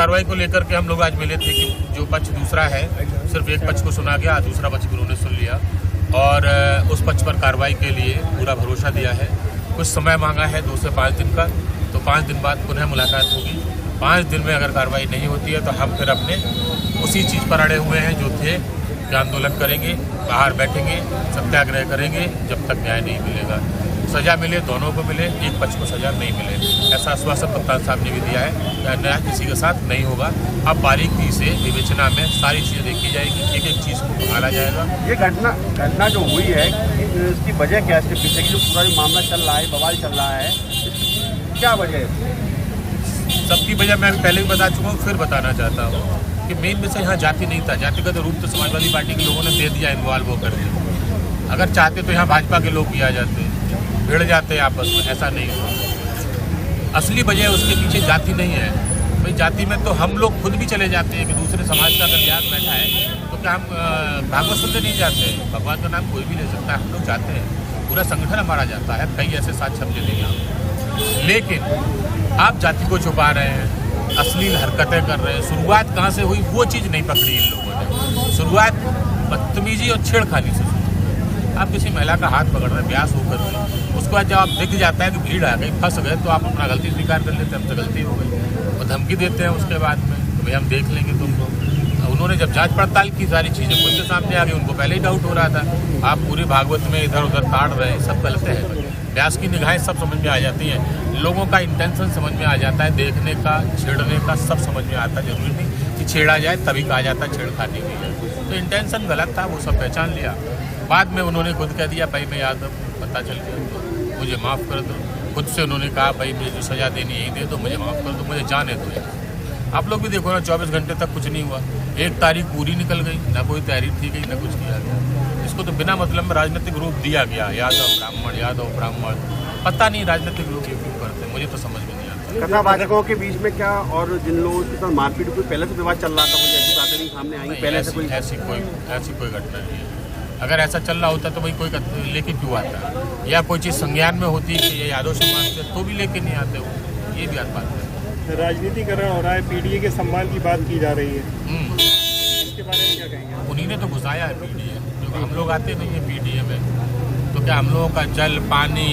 कार्रवाई को लेकर के हम लोग आज मिले थे कि जो पक्ष दूसरा है सिर्फ एक पक्ष को सुना गया, दूसरा पक्ष भी उन्होंने सुन लिया और उस पक्ष पर कार्रवाई के लिए पूरा भरोसा दिया है। कुछ समय मांगा है 2 से 5 दिन का, तो 5 दिन बाद पुनः मुलाकात होगी। 5 दिन में अगर कार्रवाई नहीं होती है तो हम फिर अपने उसी चीज़ पर अड़े हुए हैं जो थे कि आंदोलन करेंगे, बाहर बैठेंगे, सत्याग्रह करेंगे जब तक न्याय नहीं मिलेगा। सज़ा मिले, दोनों को मिले, एक पक्ष को सज़ा नहीं मिले, ऐसा आश्वासन कप्तान साहब ने भी दिया है कि अन्याय किसी के साथ नहीं होगा। अब बारीकी से विवेचना में सारी चीज़ें देखी जाएगी, एक एक चीज़ को निकाला जाएगा। ये घटना जो हुई है इसकी वजह क्या है? इसके पीछे की जो पूरा मामला चल रहा है, बवाल चल रहा है, क्या वजह है? सबकी वजह मैं पहले भी बता चुका हूँ, फिर बताना चाहता हूँ कि मेन विषय यहाँ जाति नहीं था। जातिगत रूप तो समाजवादी पार्टी के लोगों ने दे दिया, इन्वॉल्व होकर के। अगर चाहते तो यहाँ भाजपा के लोग भी आ जाते, भिड़ जाते आपस में, ऐसा नहीं हुआ। असली वजह उसके पीछे जाति नहीं है भाई। जाति में तो हम लोग खुद भी चले जाते हैं कि दूसरे समाज का अगर याद बैठा है तो क्या हम भागवत सुनते नहीं जाते? भगवान का नाम कोई भी ले सकता है, हम लोग जाते हैं, पूरा संगठन हमारा जाता है। कई ऐसे साथ समझे नहीं आप, लेकिन आप जाति को छुपा रहे हैं, अश्लील हरकतें कर रहे हैं। शुरुआत कहाँ से हुई वो चीज़ नहीं पकड़ी इन लोगों ने। शुरुआत बदतमीजी और छेड़खानी से। आप किसी महिला का हाथ पकड़ रहे हैं ब्यास होकर के, उसके बाद जब आप दिख जाता है कि भीड़ आ गई, फंस गए, तो आप अपना गलती स्वीकार कर लेते हैं, हमसे गलती हो गई, और धमकी देते हैं उसके बाद में तो भाई हम देख लेंगे तुमको। उन्होंने जब जांच पड़ताल की, सारी चीज़ें खुद के सामने आ गई, उनको पहले ही डाउट हो रहा था। आप पूरे भागवत में इधर उधर ताड़ रहे हैं, सब गलत है। व्यास की निगाहें सब समझ में आ जाती हैं, लोगों का इंटेंशन समझ में आ जाता है, देखने का, छेड़ने का सब समझ में आता है। जरूरी नहीं कि छेड़ा जाए तभी कहा जाता है छेड़खानी हुई है। तो इंटेंशन गलत था, वो सब पहचान लिया। बाद में उन्होंने खुद कह दिया भाई मैं यादव, पता चल गया तो मुझे माफ़ कर दो। खुद से उन्होंने कहा भाई मुझे जो सज़ा देनी यही दे दो, मुझे माफ़ कर दो, मुझे जाने दो। आप लोग भी देखो ना, 24 घंटे तक कुछ नहीं हुआ, 1 तारीख पूरी निकल गई, ना कोई तैयारी थी गई, ना कुछ किया गया। इसको तो बिना मतलब में राजनीतिक रूप दिया गया, यादव ब्राह्मण, पता नहीं राजनीतिक रूप ये क्यों करते, मुझे तो समझ में नहीं आता। कथावाचकों के बीच में क्या और जिन लोगों के साथ मारपीट कोई पहले से विवाद चल रहा था, मुझे ऐसी बातें नहीं सामने आई पहले से? ऐसी कोई घटना नहीं है। अगर ऐसा चल रहा होता तो भाई कोई लेके क्यों आता, या कोई चीज़ संज्ञान में होती है कि ये यादव समाज से, तो भी लेके नहीं आते हो। ये भी बात है। राजनीतिकरण हो रहा है, पीडीए के सम्मान की बात की जा रही है, इसके बारे में क्या कहेंगे? उन्हीं ने तो घुसाया है पीडीए, जो हम लोग आते नहीं है पीडीए में, तो क्या हम लोगों का जल, पानी,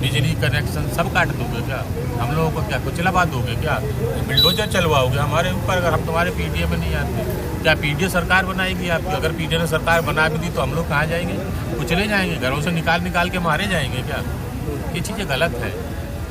बिजली कनेक्शन सब काट दोगे क्या? हम लोगों को क्या कुचलवा दोगे क्या? बिल्डोजर चलवाओगे हमारे ऊपर अगर हम तुम्हारे पीडीए में नहीं आते? क्या पीडीए सरकार बनाएगी आपकी? अगर पीडीए ने सरकार बना भी दी तो हम लोग कहाँ जाएंगे? कुचले जाएंगे, घरों से निकाल के मारे जाएंगे क्या? ये चीज़ें गलत है।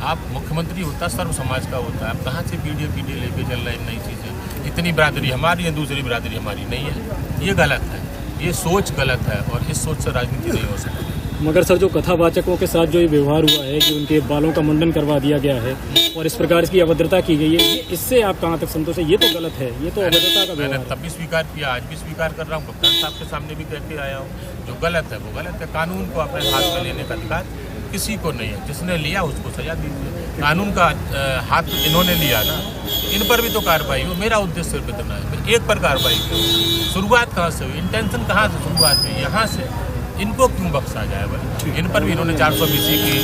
आप मुख्यमंत्री होता सर्व समाज का होता है, आप कहाँ से पीडीए लेके चल रहे हैं नई चीज़ें? इतनी बिरादरी हमारी है, दूसरी बिरादरी हमारी नहीं है, ये गलत है, ये सोच गलत है और इस सोच से राजनीति नहीं हो सकती। मगर सर, जो कथावाचकों के साथ जो ये व्यवहार हुआ है कि उनके बालों का मुंडन करवा दिया गया है और इस प्रकार की अभद्रता की गई है, इससे आप कहाँ तक संतोष है? ये तो गलत है, ये तो अभद्रता का व्यवहार है। मैंने तब भी स्वीकार किया, आज भी स्वीकार कर रहा हूँ, कप्तान साहब के सामने भी कह के आया हूँ। जो गलत है वो गलत है। कानून को अपने हाथ में लेने का अधिकार किसी को नहीं है, जिसने लिया उसको सजा दीजिए। कानून का हाथ इन्होंने लिया ना, इन पर भी तो कार्रवाई हो। मेरा उद्देश्य सिर्फ इतना है, एक पर कार्रवाई की। शुरुआत कहाँ से हुई, इंटेंशन कहाँ से शुरुआत हुई, यहाँ से। इनको क्यों बख्शा जाए भाई? इन पर भी इन्होंने 420 की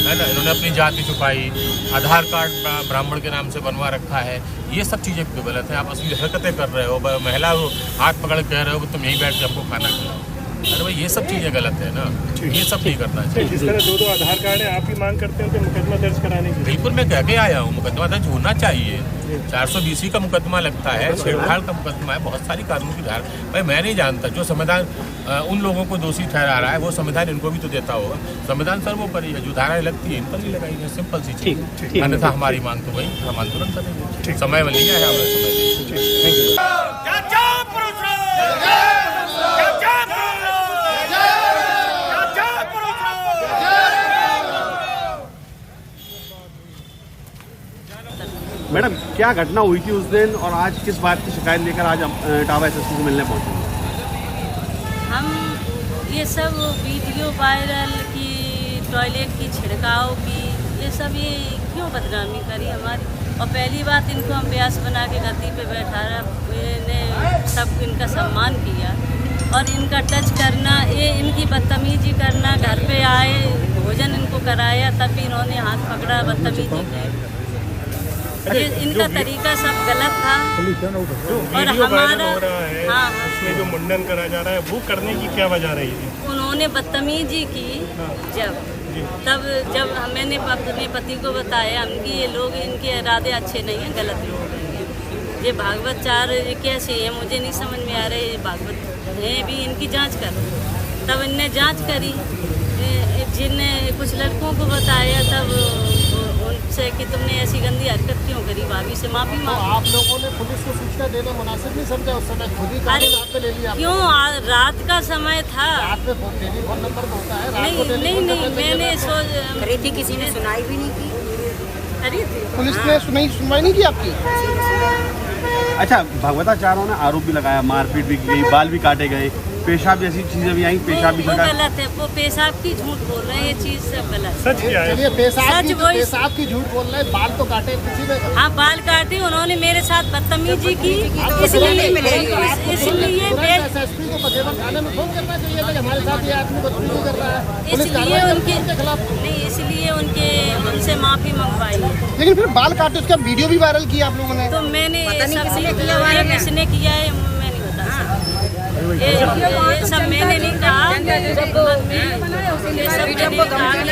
है ना, इन्होंने अपनी जाति छुपाई, आधार कार्ड ब्राह्मण के नाम से बनवा रखा है, ये सब चीज़ें क्यों गलत है? आप असली हरकतें कर रहे हो, महिला हाथ पकड़ कह रहे हो कि तुम यहीं बैठ के हमको खाना खिलाओ। अरे भाई ये सब चीज़ें गलत है ना, ये सब नहीं करना चाहिए। जिस तरह 2 आधार कार्ड है, आप ही मांग करते हैं कि मुकदमा दर्ज कराने की? बिल्कुल, मैं कह के आया हूँ मुकदमा दर्ज होना चाहिए। 420 का मुकदमा लगता है, छेड़छाड़ का मुकदमा है, बहुत सारी कानून की धारा। भाई मैं नहीं जानता, जो संविधान उन लोगों को दोषी ठहरा रहा है वो संविधान इनको भी तो देता होगा। संविधान सर्वोपरि है, जो धाराएं लगती है इन पर भी लगाई है, सिंपल सी चीज। अन्यथा हमारी मांग तो वही हम आंदोलन करेंगे। समय में लिया है, हमें समय दें। मैडम, क्या घटना हुई थी उस दिन और आज किस बात की शिकायत लेकर आज टावा एसएसपी को मिलने पहुंचे? हम ये सब वीडियो वायरल की, टॉयलेट की छिड़काव की, ये सब ये क्यों बदनामी करी हमारी? और पहली बात, इनको हम व्यास बना के गद्दी पे बैठा ने सब इनका सम्मान किया और इनका टच करना, ये इनकी बदतमीजी करना, घर पे आए, भोजन इनको कराया, तब भी इन्होंने हाथ पकड़ा, बदतमीजी की। ये इनका तरीका सब गलत था। जो और वीडियो वायरल हमारा हो रहा है हाँ, उसमें जो मुंडन करा जा रहा है वो करने की क्या वजह रही थी? उन्होंने बदतमीजी की जब तब जब मैंने अपने पति को बताया कि ये लोग इनके इरादे अच्छे नहीं हैं, गलत लोग हैं। ये भागवत चार कैसे है मुझे नहीं समझ में आ रहा है। ये भागवत है भी इनकी जांच कर, तब इनने जांच करी, जिनने कुछ लड़कों को बताया तब उनसे कि तुमने ऐसी गंदी हरकत क्यों करी, भाभी से माफ़ी मांगी। आप लोगों ने पुलिस को सूचना देना मुनासिब नहीं समझा उस समय, खुद ही अरे कानून हाथ में ले लिया? क्यों रात का समय था। रात में टेलीफोन नंबर होता है, रात को नहीं टेलीफोन नहीं करने मैंने चाहिए। करी थी, किसी ने सुनाई भी नहीं की। करी थी पुलिस ने सुनवाई नहीं की आपकी? अच्छा, भगवताचार्यों ने आरोप भी लगाया, मारपीट भी की गई, बाल भी काटे गए, पेशाब जैसी चीजें भी आई, पेशाब भी वो छूटा। गलत है, वो पेशाब की झूठ बोल रहे हैं, ये चीज़ सब गलत है। सच क्या है? चलिए सच वही- पेशाब की झूठ बोल रहे हैं, बाल तो काटे किसी ने? हाँ बाल काटे, उन्होंने मेरे साथ बदतमीजी की, इसलिए एसएसपी को बघेवर थाने में फोन करना चाहिए था कि हमारे साथ ये आदमी बदतमीजी कर रहा है, पुलिस इसलिए कार्रवाई उनके करती है उनके खिलाफ। नहीं, इसलिए उनसे माफ़ी मंगवाई है। लेकिन फिर बाल काटे उसका वीडियो भी वायरल किया आप लोगों ने। तो मैंने किसने किया है मैं नहीं बता सकती। ये सब मैंने नहीं कहा, ये सब मैंने नहीं कहा।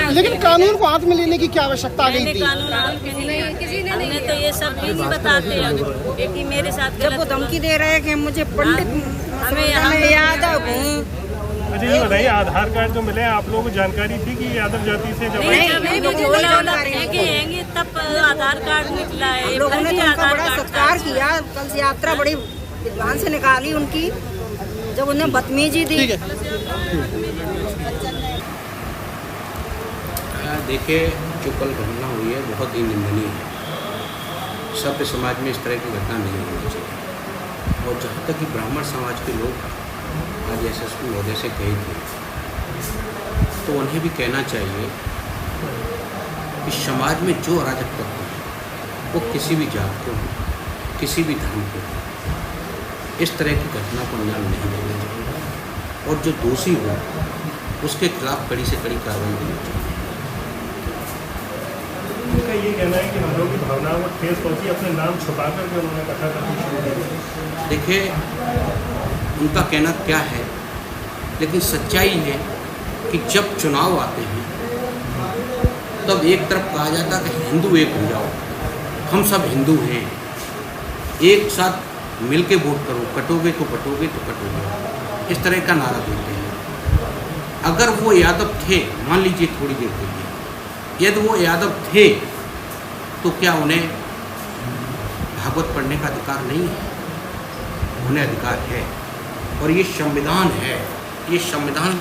लेकिन कानून को हाथ में लेने की क्या आवश्यकता आ गई मैंने थी? कानून हमने तो ये सब भी नहीं बताते हैं कि मेरे साथ जब वो गलत धमकी दे रहे हैं कि मुझे पंडित हमें यादव हूँ। अच्छा ये बताइए, आधार कार्ड जो मिले आप लोगों को जानकारी थी कि यादव जाति से जब नहीं, नहीं, नहीं, मुझे बोला नहीं वाला जानकारी फेंके हैंगे तब आधार कार्ड निकला है। हम लोगों ने फर्जी तो उनका आधार बड़ा कार्ड सत्कार था। किया, कल से यात्रा बड़ी विद्वान से निकाली उनकी, जब उन्हें बदतमीजी दी। ठीक है। देखिए, जो कल घटना हुई है बहुत ही निंदनीय है। सभ्य समाज में इस तरह की घटना नहीं होनी चाहिए। और जहाँ तक कि ब्राह्मण समाज के लोग आज एसएसपी महोदय से गए थे, तो उन्हें भी कहना चाहिए कि समाज में जो अराजक तत्व है वो किसी भी जात को, किसी भी धर्म को इस तरह की घटना को अंजाम नहीं देना चाहिए। और जो दोषी हो उसके खिलाफ कड़ी से कड़ी कार्रवाई होनी चाहिए। उनका ये कहना है कि हम लोग की भावनाओं को ठेस पहुंची, अपने नाम छुपा करके उन्होंने कथा करनी शुरू की। देखिए, उनका कहना क्या है, लेकिन सच्चाई है कि जब चुनाव आते हैं तब एक तरफ कहा जाता है कि हिंदू एक हो जाओ, हम सब हिंदू हैं, एक साथ मिल के वोट करो, कटोगे तो कटोगे तो कटोगे, इस तरह का नारा देते हैं। अगर वो यादव थे, मान लीजिए थोड़ी देर के लिए, यदि वो यादव थे तो क्या उन्हें भागवत पढ़ने का अधिकार नहीं है? उन्हें अधिकार है। और ये संविधान है, ये संविधान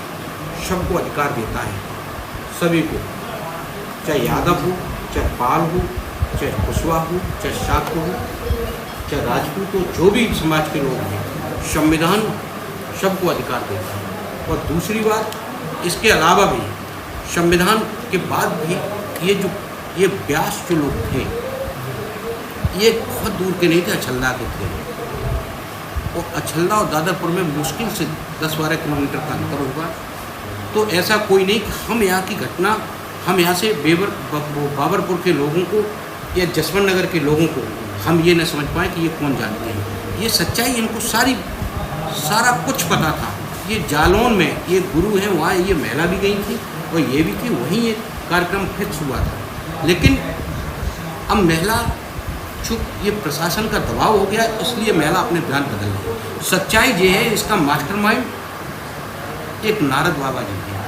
सबको अधिकार देता है, सभी को, चाहे यादव हो, चाहे पाल हो, चाहे कुशवाहा हो, चाहे शाक्त हो, चाहे राजपूत हो, जो भी समाज के लोग हैं, संविधान सबको अधिकार देता है। और दूसरी बात, इसके अलावा भी संविधान के बाद भी ये व्यास जो लोग थे, ये बहुत दूर के नहीं थे, अछल्दा के थे। और अछल्दा और दादरपुर में मुश्किल से 10-12 किलोमीटर का अंतर होगा। तो ऐसा कोई नहीं कि हम यहाँ की घटना, हम यहाँ से बाबरपुर के लोगों को या जसवंत नगर के लोगों को हम ये न समझ पाए कि ये कौन जानते हैं। ये सच्चाई, इनको सारा कुछ पता था। ये जालौन में ये गुरु हैं, वहाँ ये महिला भी गई थी और ये भी थी, वहीं ये कार्यक्रम फिक्स हुआ था। लेकिन अब महिला चुप, ये प्रशासन का दबाव हो गया, इसलिए महिला अपने बयान बदल गई। सच्चाई ये है, इसका मास्टरमाइंड एक नारद बाबा जी हैं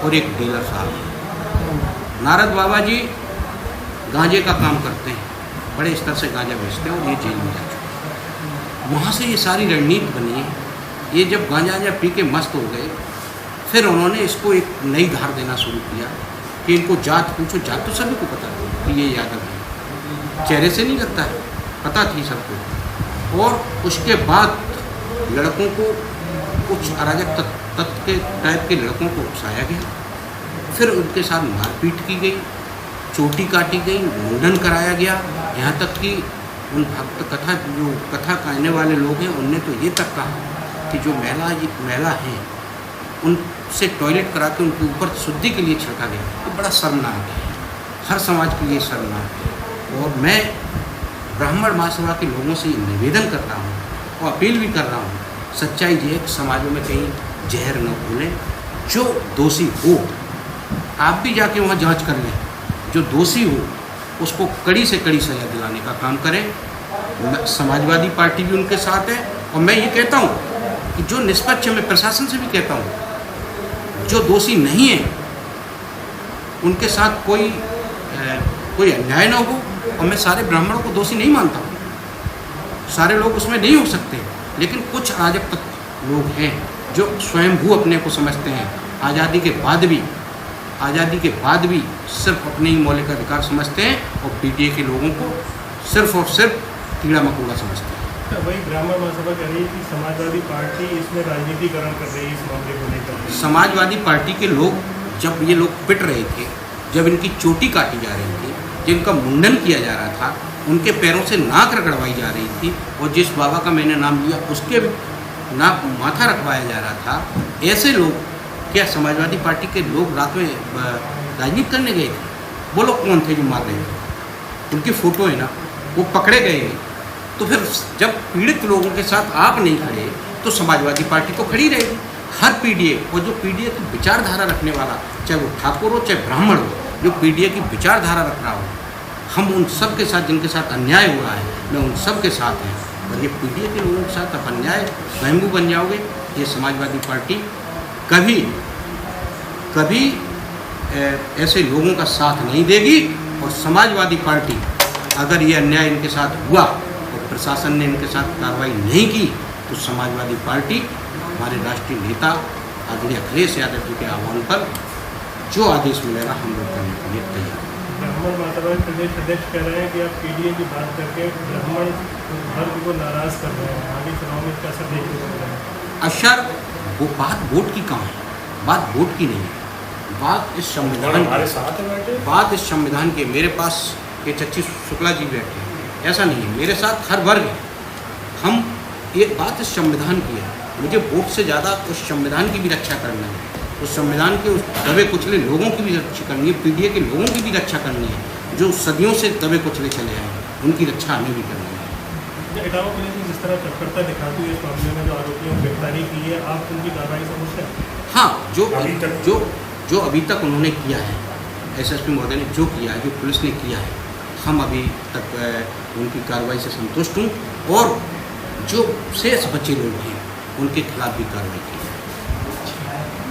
और एक डीलर साहब हैं। नारद बाबा जी गांजे का काम करते हैं, बड़े स्तर से गांजा बेचते हैं और ये जेल में जा चुके हैं। वहाँ से ये सारी रणनीति बनी है। ये जब गांजा पी के मस्त हो गए, फिर उन्होंने इसको एक नई धार देना शुरू किया कि इनको जात पूछो। जात तो सभी को पता है कि ये यादव है, चेहरे से नहीं लगता है, पता थी सबको। और उसके बाद लड़कों को, कुछ अराजक तत्व के टाइप के लड़कों को उकसाया गया, फिर उनके साथ मारपीट की गई, चोटी काटी गई, मुंडन कराया गया। यहाँ तक कि उन भक्त कथा, जो कथा कहने वाले लोग हैं, उनने तो ये तक कहा कि जो महिला हैं उनसे टॉयलेट करा के उनके ऊपर शुद्धि के लिए छिड़का गया। ये बड़ा शर्मनाक है, हर समाज के लिए शर्मनाक है। और मैं ब्राह्मण महासभा के लोगों से निवेदन कर रहा हूँ और अपील भी कर रहा हूँ, सच्चाई ये है कि समाजों में कहीं जहर न घोलें। जो दोषी हो आप भी जाके वहाँ जांच कर लें, जो दोषी हो उसको कड़ी से कड़ी सजा दिलाने का काम करें। समाजवादी पार्टी भी उनके साथ है और मैं ये कहता हूँ कि जो निष्पक्ष, मैं प्रशासन से भी कहता हूँ, जो दोषी नहीं है उनके साथ कोई अन्याय ना हो। और मैं सारे ब्राह्मणों को दोषी नहीं मानता हूँ, सारे लोग उसमें नहीं हो सकते, लेकिन कुछ अराजक लोग हैं जो स्वयंभू अपने को समझते हैं, आज़ादी के बाद भी सिर्फ अपने ही मौलिक अधिकार समझते हैं और पीटीए के लोगों को सिर्फ और सिर्फ कीड़ा मकोड़ा समझते हैं। तो वही ब्राह्मण महासभा कह रही है कि समाजवादी पार्टी इसमें राजनीतिकरण कर रही है इस मामले को लेकर। समाजवादी पार्टी के लोग, जब ये लोग पिट रहे थे, जब इनकी चोटी काटी जा रही थी, जिनका मुंडन किया जा रहा था, उनके पैरों से नाक रगड़वाई जा रही थी और जिस बाबा का मैंने नाम लिया उसके भी नाक माथा रखवाया जा रहा था, ऐसे लोग क्या समाजवादी पार्टी के लोग रात में राजनीति करने गए थे? वो लोग कौन थे जो मार रहे थे? उनकी फ़ोटो है ना, वो पकड़े गए। तो फिर जब पीड़ित लोगों के साथ आप नहीं खड़े तो समाजवादी पार्टी तो खड़ी रहेगी। हर पीडीए और जो पीडीए की विचारधारा रखने वाला, चाहे वो ठाकुर हो चाहे ब्राह्मण हो, जो पीडीए की विचारधारा रख रहा हो, हम उन सब के साथ, जिनके साथ अन्याय हुआ है, मैं उन सब के साथ हैं। और ये पीडीए के लोगों के साथ आप अन्याय स्वयंभू बन जाओगे, ये समाजवादी पार्टी कभी ऐसे लोगों का साथ नहीं देगी। और समाजवादी पार्टी अगर ये अन्याय इनके साथ हुआ और प्रशासन ने इनके साथ कार्रवाई नहीं की तो समाजवादी पार्टी हमारे राष्ट्रीय नेता आदरणीय अखिलेश यादव जी के आह्वान पर जो आदेश मिलेगा हम लोग करने के लिए तैयार हैं। ब्राह्मण महासभा के प्रदेश अध्यक्ष कह रहे हैं कि आप पीडीए की बात करके ब्राह्मण वर्ग को नाराज कर रहे हैं, आगे चुनाव में इसका असर देखने को मिलेगा। अशर वो बात वोट की कहाँ है? बात वोट की नहीं है, बात इस संविधान की, बात इस संविधान की। मेरे पास ये चच्ची शुक्ला जी बैठे हैं, ऐसा नहीं है, मेरे साथ हर वर्ग है। हम एक बात इस संविधान की है, मुझे वोट से ज़्यादा उस संविधान की भी रक्षा करना है, उस संविधान के उस दबे कुचले लोगों की भी रक्षा करनी है, पीडीए के लोगों की भी रक्षा करनी है, जो सदियों से दबे कुचले चले आए हैं, उनकी रक्षा हमें भी करनी है। इटावा पुलिस ने जिस तरह तत्परता दिखाती है इस मामले में, जो आरोपियों को गिरफ्तारी की है, आप उनकी कार्रवाई से खुश हैं? हाँ, जो अभी तक उन्होंने किया है, एसएसपी महोदय ने जो किया है, जो पुलिस ने किया है, हम अभी तक उनकी कार्रवाई से संतुष्ट हूँ और जो शेष बचे लोग हैं उनके खिलाफ भी कार्रवाई की।